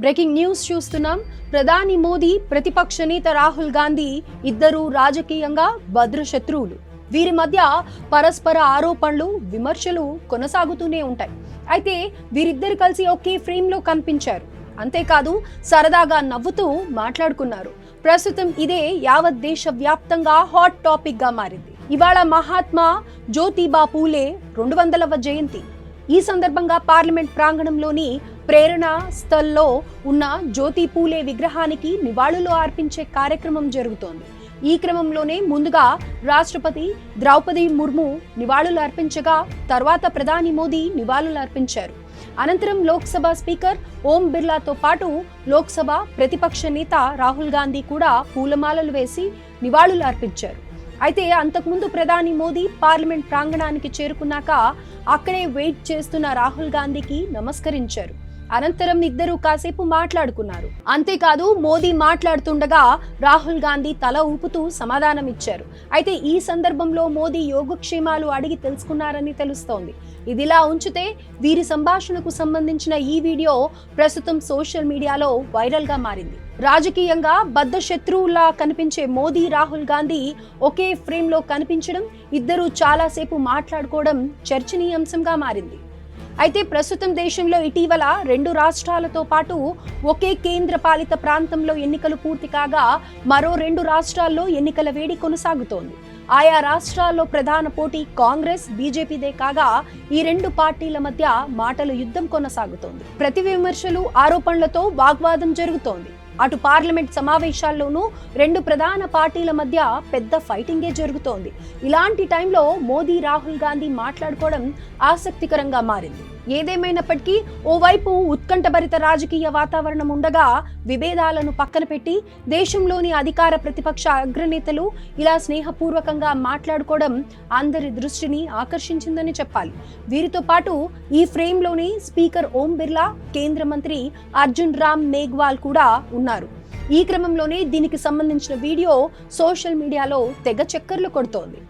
Breaking news చూస్తున్నాం. ప్రధాని మోదీ, ప్రతిపక్ష నేత రాహుల్ గాంధీ ఇద్దరు రాజకీయంగా భద్ర శత్రువులు. వీరి మధ్య పరస్పర ఆరోపణలు, విమర్శలు కొనసాగుతూనే ఉంటాయి. అయితే వీరిద్దరు కలిసి ఒకే ఫ్రేమ్ లో కనిపించారు. అంతేకాదు సరదాగా నవ్వుతూ మాట్లాడుకున్నారు. ప్రస్తుతం ఇదే యావత్ దేశ వ్యాప్తంగా హాట్ టాపిక్ గా మారింది. ఇవాళ మహాత్మా జ్యోతిబా పూలే 200వ జయంతి. ఈ సందర్భంగా పార్లమెంట్ ప్రాంగణంలోని ప్రేరణా స్థల్లో ఉన్న జ్యోతి పూలే విగ్రహానికి నివాళులు అర్పించే కార్యక్రమం జరుగుతోంది. ఈ క్రమంలోనే ముందుగా రాష్ట్రపతి ద్రౌపది ముర్ము నివాళులు అర్పించగా తర్వాత ప్రధాని మోదీ నివాళులు అర్పించారు. అనంతరం లోక్సభ స్పీకర్ ఓం బిర్లాతో పాటు లోక్సభ ప్రతిపక్ష నేత రాహుల్ గాంధీ కూడా పూలమాలలు వేసి నివాళులు అర్పించారు. అయితే అంతకుముందు ప్రధాని మోదీ పార్లమెంట్ ప్రాంగణానికి చేరుకున్నాక అక్కడే వెయిట్ చేస్తున్న రాహుల్ గాంధీకి నమస్కరించారు. అనంతరం ఇద్దరు కాసేపు మాట్లాడుకున్నారు. అంతేకాదు మోదీ మాట్లాడుతుండగా రాహుల్ గాంధీ తల ఊపుతూ సమాధానం ఇచ్చారు. అయితే ఈ సందర్భంలో మోదీ యోగక్షేమాలు అడిగి తెలుసుకున్నారని తెలుస్తోంది. ఇదిలా ఉంచితే వీరి సంభాషణకు సంబంధించిన ఈ వీడియో ప్రస్తుతం సోషల్ మీడియాలో వైరల్ గా మారింది. రాజకీయంగా బద్ధ శత్రువులా కనిపించే మోదీ, రాహుల్ గాంధీ ఒకే ఫ్రేమ్ లో కనిపించడం, ఇద్దరు చాలాసేపు మాట్లాడుకోవడం చర్చనీయాంశంగా మారింది. అయితే ప్రస్తుతం దేశంలో ఇటీవల 2 రాష్ట్రాలతో పాటు ఒకే కేంద్ర పాలిత ప్రాంతంలో ఎన్నికలు పూర్తి కాగా మరో 2 రాష్ట్రాల్లో ఎన్నికల వేడి కొనసాగుతోంది. ఆయా రాష్ట్రాల్లో ప్రధాన పోటీ కాంగ్రెస్, బీజేపీదే కాగా ఈ 2 పార్టీల మధ్య మాటల యుద్ధం కొనసాగుతోంది. ప్రతి విమర్శలు, ఆరోపణలతో వాగ్వాదం జరుగుతోంది. అటు పార్లమెంట్ సమావేశాల్లోనూ 2 ప్రధాన పార్టీల మధ్య పెద్ద ఫైటింగే జరుగుతోంది. ఇలాంటి టైంలో మోదీ, రాహుల్ గాంధీ మాట్లాడుకోవడం ఆసక్తికరంగా మారింది. ఏదేమైనప్పటికీ ఓవైపు ఉత్కంఠభరిత రాజకీయ వాతావరణం ఉండగా విభేదాలను పక్కన పెట్టి దేశంలోని అధికార ప్రతిపక్ష అగ్రనేతలు ఇలా స్నేహపూర్వకంగా మాట్లాడుకోవడం అందరి దృష్టిని ఆకర్షించిందని చెప్పాలి. వీరితో పాటు ఈ ఫ్రేమ్లోని స్పీకర్ ఓం బిర్లా, కేంద్ర మంత్రి అర్జున్ రామ్ మేఘ్వాల్ కూడా ఉన్నారు. ఈ క్రమంలోనే దీనికి సంబంధించిన వీడియో సోషల్ మీడియాలో తెగ చక్కర్లు కొడుతోంది.